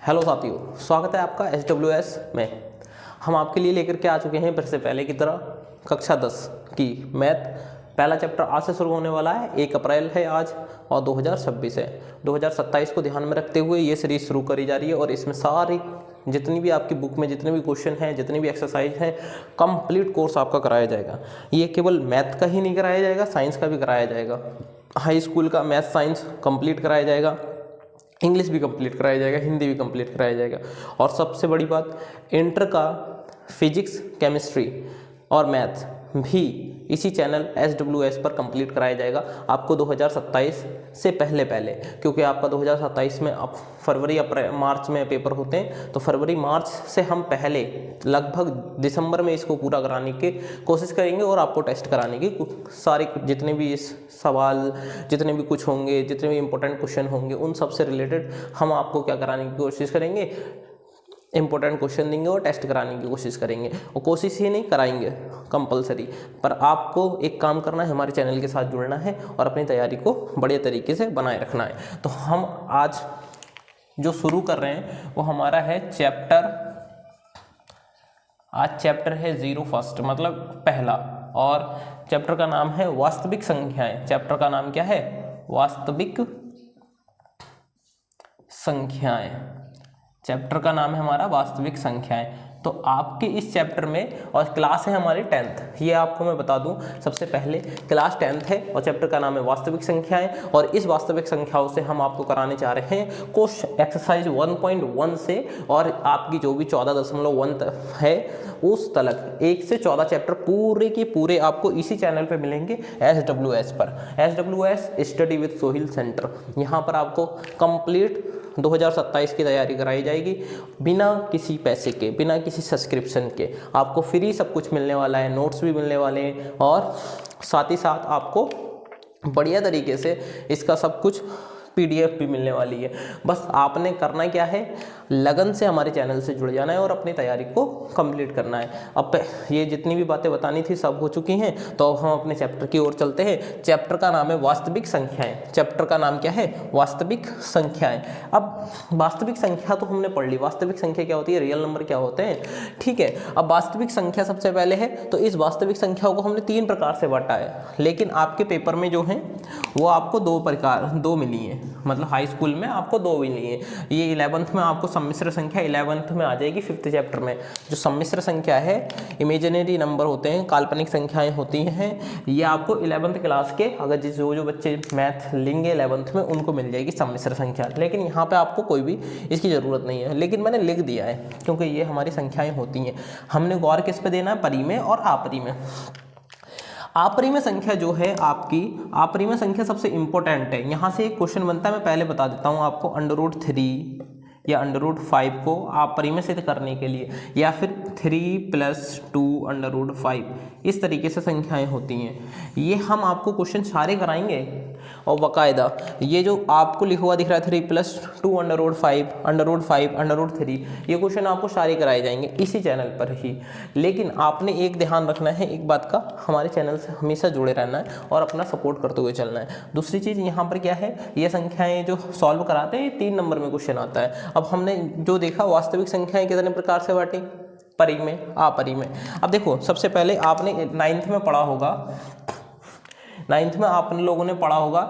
Hello साथियों, स्वागत है आपका SWS में। हम आपके लिए लेकर के आ चुके हैं फिर से पहले की तरह कक्षा 10 की मैथ। पहला चैप्टर आज से शुरू होने वाला है। 1 अप्रैल है आज और 2026 है। 2027 को ध्यान में रखते हुए ये सीरीज शुरू करी जा रही है और इसमें सारी जितनी भी आपकी बुक में जितने भी क्वेश्चन हैं, जितनी भी एक्सरसाइज हैं, कंप्लीट कोर्स आपका कराया जाएगा। ये केवल मैथ का ही नहीं कराया जाएगा, साइंस का भी कराया जाएगा। हाई स्कूल का मैथ साइंस कंप्लीट कराया जाएगा, इंग्लिश भी कंप्लीट कराया जाएगा, हिंदी भी कंप्लीट कराया जाएगा। और सबसे बड़ी बात, इंटर का फिजिक्स, केमिस्ट्री और मैथ भी इसी चैनल SWS पर कंप्लीट कराया जाएगा आपको 2027 से पहले क्योंकि आपका 2027 में अब फरवरी अप्रैल मार्च में पेपर होते हैं, तो फरवरी मार्च से हम पहले लगभग दिसंबर में इसको पूरा कराने की कोशिश करेंगे और आपको टेस्ट कराने की सारे जितने भी इस सवाल जितने भी कुछ होंगे, जितने भी इंपॉर्टेंट क्वेश्चन होंगे, उन सब से रिलेटेड हम आपको क्या कराने की कोशिश करेंगे, इंपॉर्टेंट क्वेश्चन देंगे और टेस्ट कराने की कोशिश करेंगे। और कोशिश ही नहीं कराएंगे कंपलसरी, पर आपको एक काम करना है, हमारे चैनल के साथ जुड़ना है और अपनी तैयारी को बढ़िया तरीके से बनाए रखना है। तो हम आज जो शुरू कर रहे हैं वो हमारा है चैप्टर है 01 मतलब पहला, और चैप्टर का नाम है वास्तविक संख्याएं। चैप्टर का नाम क्या है? वास्तविक संख्याएं। चैप्टर का नाम है हमारा वास्तविक संख्याएं। तो आपके इस चैप्टर में, और क्लास है हमारी 10th, ये आपको मैं बता दूं सबसे पहले, क्लास 10th है और चैप्टर का नाम है वास्तविक संख्याएं। और इस वास्तविक संख्याओं से हम आपको कराने जा रहे हैं क्वेश्चन एक्सरसाइज 1.1 से, और आपकी जो भी 14.1 है उस तलक 1 से 14 चैप्टर पूरे के पूरे आपको इसी चैनल पे मिलेंगे SWS पर। SWS study with Sohil centre. यहाँ पर आपको कंप्लीट 2027 की तैयारी कराई जाएगी बिना किसी पैसे के, बिना किसी सब्सक्रिप्शन के। आपको फ्री सब कुछ मिलने वाला है, नोट्स भी मिलने वाले हैं और साथ ही साथ आपको बढ़िया तरीके से इसका सब कुछ PDF भी मिलने वाली है। बस आपने करना क्या है, लगन से हमारे चैनल से जुड़ जाना है और अपनी तैयारी को कंप्लीट करना है। अब ये जितनी भी बातें बतानी थी सब हो चुकी हैं, तो हम अपने चैप्टर की ओर चलते हैं। चैप्टर का नाम है वास्तविक संख्याएं। चैप्टर का नाम क्या है? वास्तविक संख्याएं। अब वास्तविक संख्या तो हमने पढ़ ली, वास्तविक संख्या क्या होती है, रियल नंबर क्या होते हैं, ठीक है। अब वास्तविक संख्या सबसे पहले है, तो इस वास्तविक संख्याओं को हमने 3 प्रकार से बांटा है, लेकिन आपके पेपर में जो है वो आपको 2 मिली है, मतलब हाई स्कूल में आपको 2 मिली है। ये 11th में आपको सम्मिश्र संख्या 11th में आ जाएगी 5th चैप्टर में। जो सम्मिश्र संख्या है, इमेजिनरी नंबर होते हैं, काल्पनिक संख्याएं होती हैं, ये आपको 11th क्लास के अगर जो बच्चे मैथ लेंगे 11th में उनको मिल जाएगी सम्मिश्र संख्या। लेकिन यहाँ पे आपको कोई भी इसकी ज़रूरत नहीं है, लेकिन मैंने लिख दिया है क्योंकि ये हमारी संख्याएँ होती हैं। हमने गौर किस पे देना है? परिमेय और अपरिमेय। अपरिमेय संख्या जो है आपकी, अपरिमेय संख्या सबसे इंपॉर्टेंट है। यहाँ से एक क्वेश्चन बनता है, मैं पहले बता देता हूँ आपको। √3 या √5 को अपरिमेय सिद्ध करने के लिए, या फिर 3 + 2 √5, इस तरीके से संख्याएं होती हैं। ये हम आपको क्वेश्चन सारे कराएंगे और बाकायदा ये जो आपको लिखा हुआ दिख रहा है 3 + 2 √5 √3, ये क्वेश्चन आपको सारे कराए जाएंगे इसी चैनल पर ही। लेकिन आपने एक ध्यान रखना है एक बात का, हमारे चैनल से हमेशा जुड़े रहना है और अपना सपोर्ट करते हुए चलना है। दूसरी चीज़ यहाँ पर क्या है, ये संख्याएं जो सॉल्व कराते हैं, ये 3 नंबर में क्वेश्चन आता है। अब हमने जो देखा, वास्तविक संख्याएं कितने प्रकार से बांटी, परिमेय, अपरिमेय। अब देखो, सबसे पहले आपने 9th में पढ़ा होगा, 9th में आप लोगों ने पढ़ा होगा,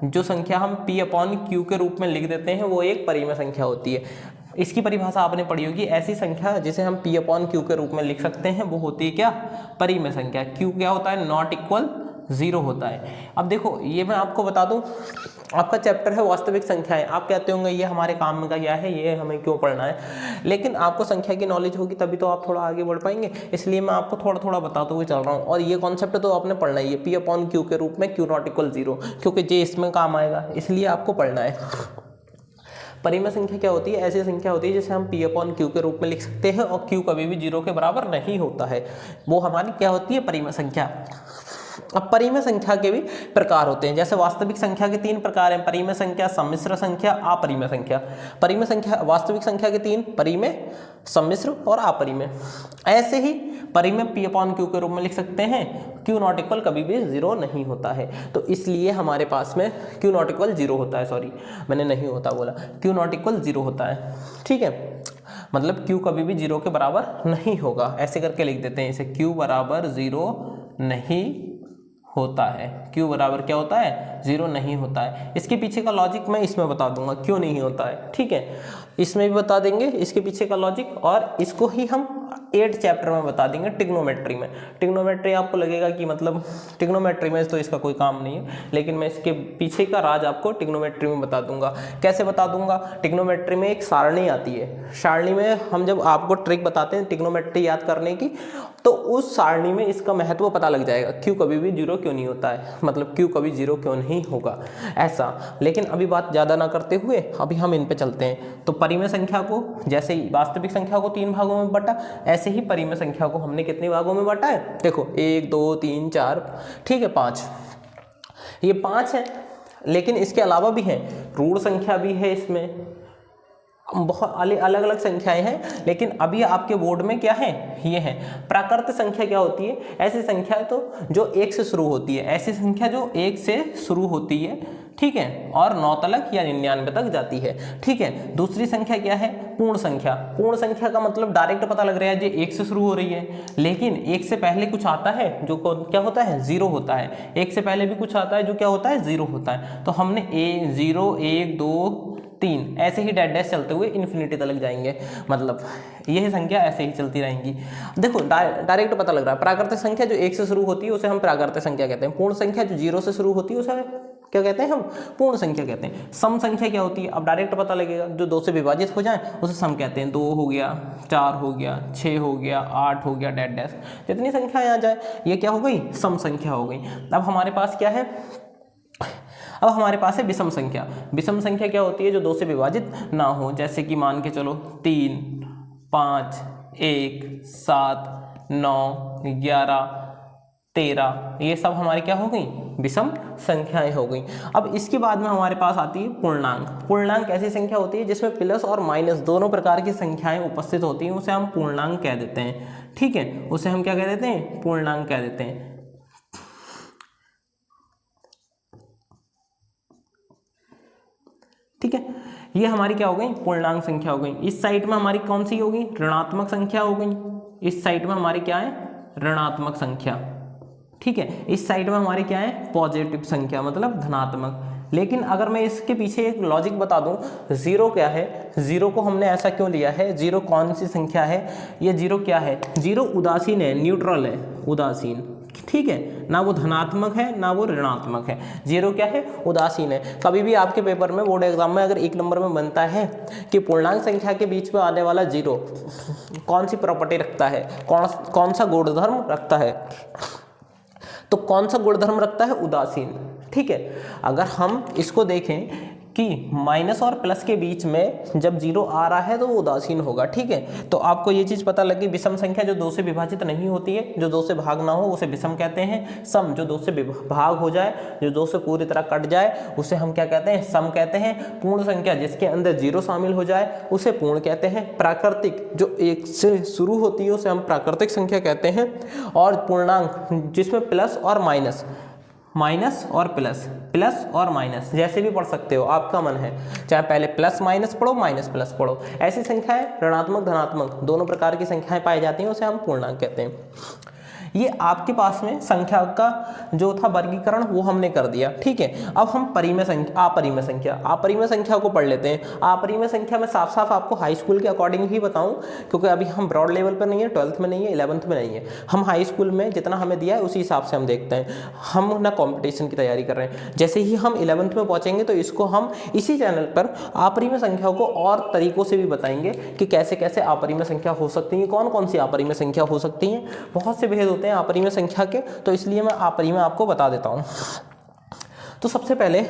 जो संख्या हम P/Q के रूप में लिख देते हैं वो एक परिमेय संख्या होती है। इसकी परिभाषा आपने पढ़ी होगी, ऐसी संख्या जिसे हम P/Q के रूप में लिख सकते हैं वो होती है क्या? परिमेय संख्या। Q क्या होता है? ≠ 0 होता है। अब देखो, ये मैं आपको बता दूं, आपका चैप्टर है वास्तविक संख्याएं। आप कहते होंगे ये हमारे काम का क्या है, ये हमें क्यों पढ़ना है, लेकिन आपको संख्या की नॉलेज होगी तभी तो आप थोड़ा आगे बढ़ पाएंगे। इसलिए मैं आपको थोड़ा थोड़ा बताते हुए चल रहा हूँ। और ये कॉन्सेप्ट तो आपने पढ़ना ही है, P/Q के रूप में, Q ≠ 0, क्योंकि जे इसमें काम आएगा, इसलिए आपको पढ़ना है। परिमेय संख्या क्या होती है? ऐसी संख्या होती है जिसे हम P/Q के रूप में लिख सकते हैं और Q कभी भी 0 के बराबर नहीं होता है, वो हमारी क्या होती है? परिमेय संख्या। अब परिमेय संख्या के भी प्रकार होते हैं। जैसे वास्तविक संख्या के 3 प्रकार हैं, परिमेय संख्या, सम्मिश्र संख्या, अपरिमेय संख्या। परिमेय संख्या, वास्तविक संख्या के 3, परिमेय, सम्मिश्र और अपरिमेय। ऐसे ही परिमेय P/Q के रूप में लिख सकते हैं। Q नॉट इक्वल कभी भी 0 नहीं होता है, तो इसलिए हमारे पास में Q नॉट इक्वल 0 होता है। सॉरी, मैंने नहीं होता बोला, Q नॉट इक्वल 0 होता है। ठीक है, मतलब Q कभी भी 0 के बराबर नहीं होगा। ऐसे करके लिख देते हैं इसे, Q बराबर 0 नहीं होता है। Q बराबर क्या होता है? 0 नहीं होता है। इसके पीछे का लॉजिक मैं इसमें बता दूंगा क्यों नहीं होता है। ठीक है, इसमें भी बता देंगे इसके पीछे का लॉजिक, और इसको ही हम 8 चैप्टर में बता देंगे ट्रिग्नोमेट्री में। ट्रिग्नोमेट्री आपको लगेगा कि मतलब ट्रिग्नोमेट्री में तो इसका कोई काम नहीं है, लेकिन मैं इसके पीछे का राज आपको ट्रिग्नोमेट्री में बता दूंगा। कैसे बता दूंगा? ट्रिग्नोमेट्री में एक सारणी आती है। सारणी में हम जब आपको ट्रिक बताते हैं ट्रिग्नोमेट्री याद करने की, तो उस सारणी में इसका महत्व पता लग जाएगा। Q कभी भी 0 क्यों नहीं होता है, मतलब Q कभी 0 क्यों नहीं होगा, ऐसा। लेकिन अभी बात ज़्यादा ना करते हुए अभी हम इन पे चलते हैं। तो परिमेय संख्या को, जैसे ही वास्तविक संख्या को 3 भागों में बांटा, ऐसे ही परिमेय संख्या को हमने कितने भागों में बांटा है? देखो 1 2 3 4, ठीक है 5, ये 5 है। लेकिन इसके अलावा भी है, ऋण संख्या भी है, इसमें बहुत अलग अलग संख्याएं हैं। लेकिन अभी आपके बोर्ड में क्या है? ये है प्राकृत संख्या। क्या होती है? ऐसी संख्या तो जो 1 से शुरू होती है, ऐसी संख्या जो 1 से शुरू होती है, ठीक है, और 9 तक या 99 तक जाती है। ठीक है, दूसरी संख्या क्या है? पूर्ण संख्या। पूर्ण संख्या का मतलब डायरेक्ट पता लग रहा है जो 1 से शुरू हो रही है, लेकिन 1 से पहले कुछ आता है जो क्या होता है? 0 होता है। 1 से पहले भी कुछ आता है जो क्या होता है? 0 होता है। तो हमने 0 1 2 3 ऐसे ही डैश डैश चलते हुए इन्फिनिटी तक जाएंगे, मतलब यही संख्या ऐसे ही चलती रहेंगी। देखो डायरेक्ट पता लग रहा है। प्राकृतिक संख्या जो 1 से शुरू होती है उसे हम प्राकृतिक संख्या कहते हैं। पूर्ण संख्या जो 0 से शुरू होती है उसे क्या कहते हैं? हम पूर्ण संख्या कहते हैं। सम संख्या क्या होती है? अब डायरेक्ट पता लगेगा, जो 2 से विभाजित हो जाए उसे सम कहते हैं। 2 हो गया, 4 हो गया, 6 हो गया, 8 हो गया, डैश डैश जितनी संख्याएं आ जाए ये क्या हो गई? सम संख्या हो गई। अब हमारे पास क्या है? अब हमारे पास है विषम संख्या। विषम संख्या क्या होती है? जो 2 से विभाजित ना हो, जैसे कि मान के चलो 3 5 1 7 9 11 13, ये सब हमारी क्या हो गई? विषम संख्याएं हो गई। अब इसके बाद में हमारे पास आती है पूर्णांक। पूर्णांक ऐसी संख्या होती है जिसमें प्लस और माइनस दोनों प्रकार की संख्याएं उपस्थित होती हैं, उसे हम पूर्णांक कह देते हैं। ठीक है, उसे हम क्या कह देते हैं? पूर्णांक कह देते हैं। ठीक है, ये हमारी क्या हो गई? पूर्णांक संख्या हो गई। इस साइड में हमारी कौन सी हो गई? ऋणात्मक संख्या हो गई। इस साइड में हमारी क्या है? ऋणात्मक संख्या। ठीक है, इस साइड में हमारी क्या है? पॉजिटिव संख्या, मतलब धनात्मक। लेकिन अगर मैं इसके पीछे एक लॉजिक बता दूं, 0 क्या है? 0 को हमने ऐसा क्यों लिया है? 0 कौन सी संख्या है? ये 0 क्या है? 0 उदासीन है, न्यूट्रल है, उदासीन। ठीक है, ना वो धनात्मक है ना वो ऋणात्मक है। 0 क्या है? उदासीन है। कभी भी आपके पेपर में, बोर्ड एग्जाम में अगर 1 नंबर में बनता है कि पूर्णांक संख्या के बीच में आने वाला 0 कौन सी प्रॉपर्टी रखता है, कौन सा गुणधर्म रखता है, तो कौन सा गुणधर्म रखता है? उदासीन। ठीक है, अगर हम इसको देखें कि माइनस और प्लस के बीच में जब 0 आ रहा है तो वो उदासीन होगा। ठीक है, तो आपको ये चीज़ पता लगी। विषम संख्या जो 2 से विभाजित नहीं होती है, जो 2 से भाग ना हो, उसे विषम कहते हैं। सम जो 2 से भाग हो जाए, जो 2 से पूरी तरह कट जाए, उसे हम क्या कहते हैं? सम कहते हैं। पूर्ण संख्या जिसके अंदर 0 शामिल हो जाए उसे पूर्ण कहते हैं। प्राकृतिक जो 1 से शुरू होती है उसे हम प्राकृतिक संख्या कहते हैं। और पूर्णांक जिसमें प्लस और माइनस, माइनस और प्लस, प्लस और माइनस जैसे भी पढ़ सकते हो, आपका मन है, चाहे पहले प्लस माइनस पढ़ो, माइनस प्लस पढ़ो। ऐसी संख्याएं ऋणात्मक धनात्मक दोनों प्रकार की संख्याएं पाई जाती हैं, उसे हम पूर्णांक कहते हैं। ये आपके पास में संख्या का जो था वर्गीकरण वो हमने कर दिया। ठीक है, अब हम परिमेय संख्या, अपरिमेय संख्या को पढ़ लेते हैं। अपरिमेय संख्या में साफ साफ आपको हाई स्कूल के अकॉर्डिंग ही बताऊं, क्योंकि अभी हम ब्रॉड लेवल पर नहीं है, 12th में नहीं है, 11th में नहीं है। हम हाई स्कूल में जितना हमें दिया है उसी हिसाब से हम देखते हैं। हम ना कॉम्पिटिशन की तैयारी कर रहे हैं। जैसे ही हम 11th में पहुंचेंगे तो इसको हम इसी चैनल पर अपरिमेय संख्याओं को और तरीकों से भी बताएंगे कि कैसे कैसे अपरिमेय संख्या हो सकती है, कौन कौन सी अपरिमेय संख्या हो सकती है। बहुत से भेद होते हैं अपरिमेय संख्या के, तो इसलिए मैं अपरिमेय आपको बता देता हूं। तो सबसे पहले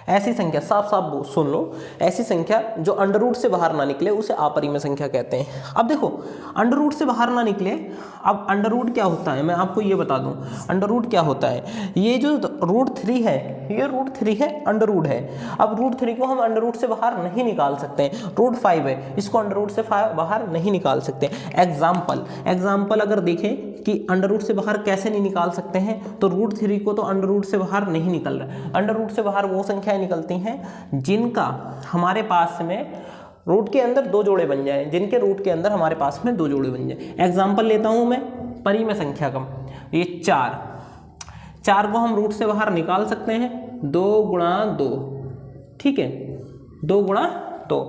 ऐसी संख्या, साफ साफ सुन लो, ऐसी संख्या जो अंडर रूट से बाहर ना निकले उसे अपरिमेय संख्या कहते हैं। अब देखो अंडर रूट से बाहर ना निकले, अब अंडर रूट क्या होता है मैं आपको ये बता दूं। अंडर रूट क्या होता है, ये जो रूट 3 है, ये रूट 3 है, अंडर रूट है। अब रूट 3 को हम अंडर रूट से बाहर नहीं निकाल सकते। रूट 5 है, इसको अंडर रूट से बाहर नहीं निकाल सकते। एग्जाम्पल अगर देखें कि अंडर रूट से बाहर कैसे नहीं निकाल सकते हैं, तो रूट 3 को तो अंडर रूट से बाहर नहीं निकल रहा है। अंडर रूट से बाहर वो संख्याएं निकलती हैं जिनका हमारे पास में रूट के अंदर 2 जोड़े बन जाए, जिनके रूट के अंदर हमारे पास में 2 जोड़े बन जाए। एग्जाम्पल लेता हूं मैं परिमेय संख्या का, ये 4 को हम रूट से बाहर निकाल सकते हैं 2 गुणा 2, ठीक है, 2 गुणा 2।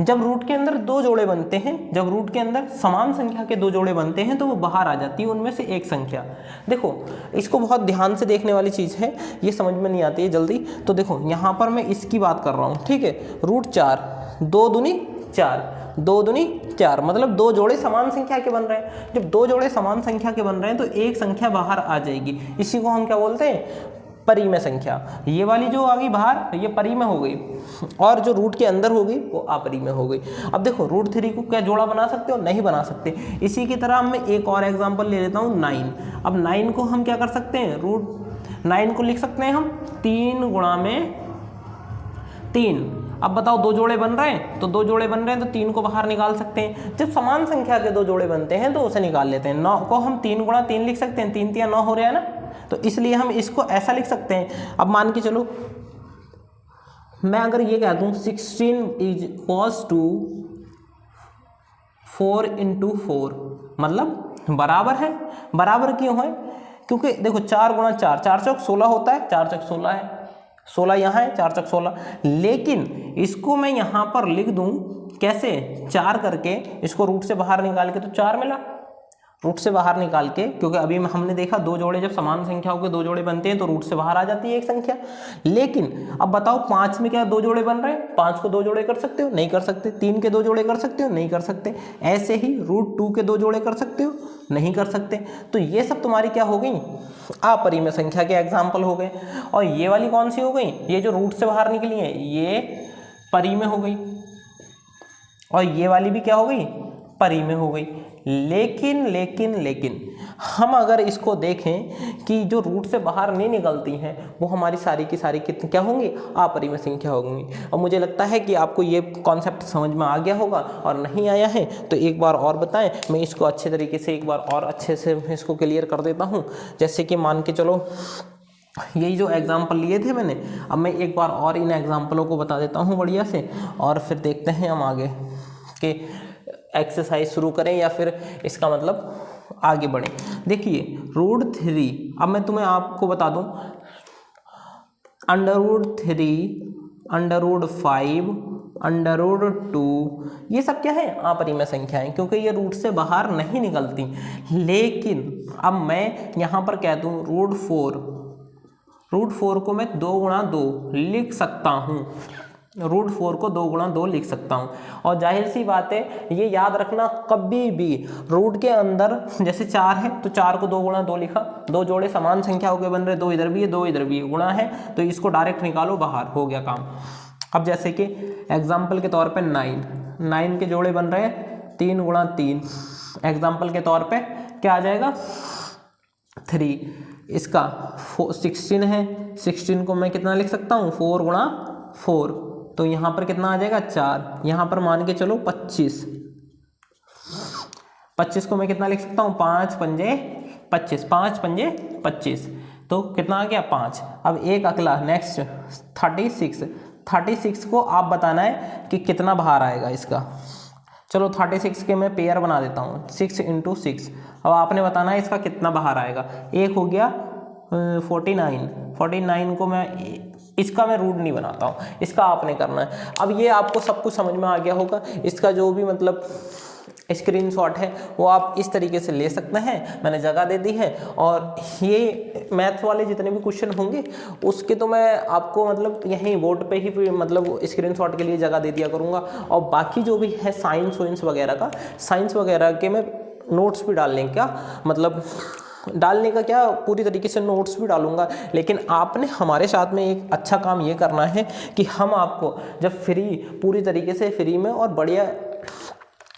जब रूट के अंदर 2 जोड़े बनते हैं, जब रूट के अंदर समान संख्या के 2 जोड़े बनते हैं तो वो बाहर आ जाती है उनमें से एक संख्या। देखो इसको बहुत ध्यान से देखने वाली चीज़ है, ये समझ में नहीं आती है जल्दी। तो देखो यहाँ पर मैं इसकी बात कर रहा हूँ, ठीक है, रूट 4, 2 दूनी 4, 2 दूनी 4, मतलब 2 जोड़े समान संख्या के बन रहे हैं। जब 2 जोड़े समान संख्या के बन रहे हैं तो एक संख्या बाहर आ जाएगी, इसी को हम क्या बोलते हैं, परिमेय संख्या। ये वाली जो आ गई बाहर, ये परिमेय हो गई, और जो रूट के अंदर होगी वो अपरिमेय हो गई। अब देखो रूट 3 को क्या जोड़ा बना सकते हो, नहीं बना सकते। इसी की तरह मैं एक और एग्जांपल ले लेता हूँ 9। अब 9 को हम क्या कर सकते हैं, रूट 9 को लिख सकते हैं हम 3 गुणा में 3। अब बताओ 2 जोड़े बन रहे हैं, तो 2 जोड़े बन रहे हैं तो 3 को बाहर निकाल सकते हैं। जब समान संख्या के 2 जोड़े बनते हैं तो उसे निकाल लेते हैं। 9 को हम 3 गुणा 3 लिख सकते हैं, 3 3 9 हो रहा है ना, तो इसलिए हम इसको ऐसा लिख सकते हैं। अब मान के चलो मैं अगर ये कह दूं 16 इज इक्वल्स टू 4 × 4, मतलब बराबर है। बराबर क्यों है, क्योंकि देखो 4 गुणा 4, 4 चौक 16 होता है, 4 चौक 16 है, 16 यहाँ है, 4 चौक 16। लेकिन इसको मैं यहाँ पर लिख दूं कैसे, 4 करके, इसको रूट से बाहर निकाल के, तो 4 मिला रूट से बाहर निकाल के, क्योंकि अभी हमने देखा 2 जोड़े जब समान संख्याओं के 2 जोड़े बनते हैं तो रूट से बाहर आ जाती है एक संख्या। लेकिन अब बताओ 5 में क्या 2 जोड़े बन रहे हैं, 5 को 2 जोड़े कर सकते हो, नहीं कर सकते। 3 के 2 जोड़े कर सकते हो, नहीं कर सकते। ऐसे ही रूट 2 के 2 जोड़े कर सकते हो, नहीं कर सकते। तो ये सब तुम्हारी क्या हो गई, अपरिमेय संख्या के एग्जाम्पल हो गए। और ये वाली कौन सी हो गई, ये जो रूट से बाहर निकली है ये परिमेय हो गई, और ये वाली भी क्या हो गई, परिमेय हो गई। लेकिन हम अगर इसको देखें कि जो रूट से बाहर नहीं निकलती हैं वो हमारी सारी की सारी कितनी क्या होंगी, अपरिमेय संख्या होंगी। और मुझे लगता है कि आपको ये कॉन्सेप्ट समझ में आ गया होगा, और नहीं आया है तो एक बार और बताएं, मैं इसको अच्छे तरीके से एक बार और अच्छे से इसको क्लियर कर देता हूँ। जैसे कि मान के चलो यही जो एग्जाम्पल लिए थे मैंने, अब मैं एक बार और इन एग्जाम्पलों को बता देता हूँ बढ़िया से, और फिर देखते हैं हम आगे कि एक्सरसाइज शुरू करें या फिर इसका मतलब आगे बढ़ें। देखिए रूट 3, अब मैं तुम्हें आपको बता दूं, √3, √5, √2, ये सब क्या है, अपरिमेय संख्याएं, क्योंकि ये रूट से बाहर नहीं निकलती। लेकिन अब मैं यहाँ पर कह दूं √4 को मैं 2 गुणा 2 लिख सकता हूँ, √4 को 2 गुणा 2 लिख सकता हूँ। और जाहिर सी बात है, ये याद रखना कभी भी रूट के अंदर जैसे 4 है तो 4 को 2 गुणा 2 लिखा, 2 जोड़े समान संख्याओं के बन रहे, 2 इधर भी है 2 इधर भी है, गुणा है तो इसको डायरेक्ट निकालो, बाहर हो गया काम। अब जैसे कि एग्जाम्पल के तौर पे 9 के जोड़े बन रहे हैं 3 गुणा 3, एग्जाम्पल के तौर पे क्या आ जाएगा 3, इसका 16 है, 16 को मैं कितना लिख सकता हूँ 4 गुणा 4, तो यहाँ पर कितना आ जाएगा 4, यहाँ पर मान के चलो 25 को मैं कितना लिख सकता हूँ 5 पंजे 25, 5 पंजे 25, तो कितना आ गया 5। अब एक अगला नेक्स्ट 36 को आप बताना है कि कितना बाहर आएगा इसका। चलो 36 के मैं पेयर बना देता हूँ, 6 × 6। अब आपने बताना है इसका कितना बाहर आएगा। एक हो गया 49 को मैं इसका मैं रूट नहीं बनाता हूँ, इसका आपने करना है। अब ये आपको सब कुछ समझ में आ गया होगा। इसका जो भी मतलब स्क्रीनशॉट है वो आप इस तरीके से ले सकते हैं, मैंने जगह दे दी है। और ये मैथ वाले जितने भी क्वेश्चन होंगे उसके तो मैं आपको मतलब यहीं बोर्ड पे ही मतलब स्क्रीनशॉट के लिए जगह दे दिया करूँगा। और बाकी जो भी है साइंस वगैरह के मैं नोट्स भी डाल लें क्या, मतलब डालने का क्या, पूरी तरीके से नोट्स भी डालूंगा, लेकिन आपने हमारे साथ में एक अच्छा काम ये करना है कि हम आपको जब पूरी तरीके से फ्री में और बढ़िया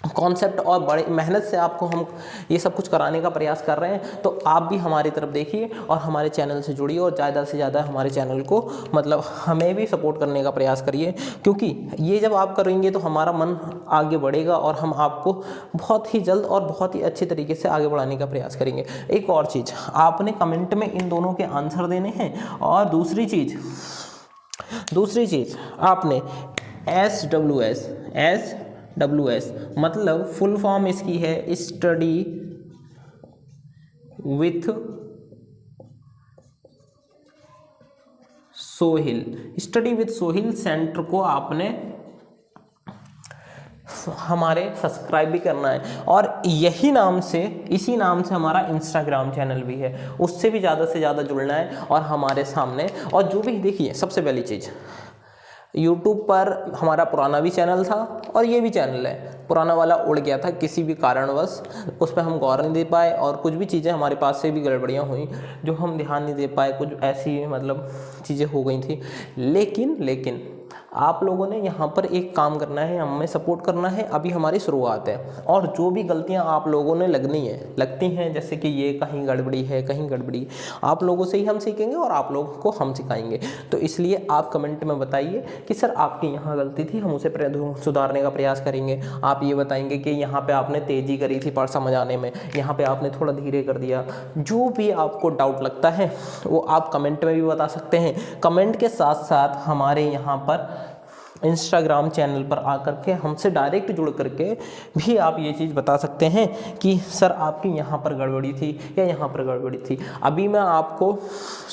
कॉन्सेप्ट और बड़ी मेहनत से आपको हम ये सब कुछ कराने का प्रयास कर रहे हैं, तो आप भी हमारी तरफ देखिए और हमारे चैनल से जुड़िए और ज़्यादा से ज़्यादा हमारे चैनल को मतलब हमें भी सपोर्ट करने का प्रयास करिए, क्योंकि ये जब आप करेंगे तो हमारा मन आगे बढ़ेगा और हम आपको बहुत ही जल्द और बहुत ही अच्छे तरीके से आगे बढ़ाने का प्रयास करेंगे। एक और चीज़, आपने कमेंट में इन दोनों के आंसर देने हैं, और दूसरी चीज़ आपने SWS मतलब फुल फॉर्म इसकी है स्टडी विथ सोहिल सेंटर को आपने हमारे सब्सक्राइब भी करना है, और इसी नाम से हमारा इंस्टाग्राम चैनल भी है, उससे भी ज़्यादा से ज़्यादा जुड़ना है और हमारे सामने। और जो भी देखिए, सबसे पहली चीज़, यूट्यूब पर हमारा पुराना भी चैनल था और ये भी चैनल है, पुराना वाला उड़ गया था किसी भी कारणवश, उस पर हम गौर नहीं दे पाए और कुछ भी चीज़ें हमारे पास से भी गड़बड़ियाँ हुई जो हम ध्यान नहीं दे पाए, कुछ ऐसी मतलब चीज़ें हो गई थी। लेकिन आप लोगों ने यहाँ पर एक काम करना है, हमें सपोर्ट करना है, अभी हमारी शुरुआत है, और जो भी गलतियाँ आप लोगों ने लगती हैं जैसे कि ये कहीं गड़बड़ी, आप लोगों से ही हम सीखेंगे और आप लोगों को हम सिखाएंगे। तो इसलिए आप कमेंट में बताइए कि सर आपकी यहाँ गलती थी, हम उसे सुधारने का प्रयास करेंगे। आप ये बताएंगे कि यहाँ पर आपने तेज़ी करी थी पर समझ आने में, यहाँ पर आपने थोड़ा धीरे कर दिया, जो भी आपको डाउट लगता है वो आप कमेंट में भी बता सकते हैं। कमेंट के साथ साथ हमारे यहाँ पर इंस्टाग्राम चैनल पर आकर के हमसे डायरेक्ट जुड़ करके भी आप ये चीज़ बता सकते हैं कि सर आपकी यहाँ पर गड़बड़ी थी या यहाँ पर गड़बड़ी थी। अभी मैं आपको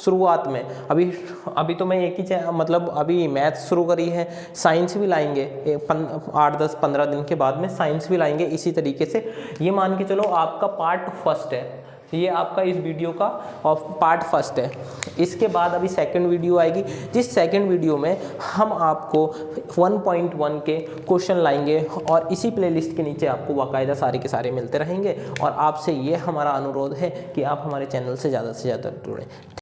शुरुआत में अभी तो मैं एक ही मतलब अभी मैथ्स शुरू करी है, साइंस भी लाएंगे 8-10-15 दिन के बाद में साइंस भी लाएंगे इसी तरीके से। ये मान के चलो आपका पार्ट फर्स्ट है, ये आपका इस वीडियो का और पार्ट फर्स्ट है। इसके बाद अभी सेकंड वीडियो आएगी, जिस सेकंड वीडियो में हम आपको 1.1 के क्वेश्चन लाएंगे और इसी प्लेलिस्ट के नीचे आपको बाकायदा सारे के सारे मिलते रहेंगे। और आपसे ये हमारा अनुरोध है कि आप हमारे चैनल से ज़्यादा जुड़ें।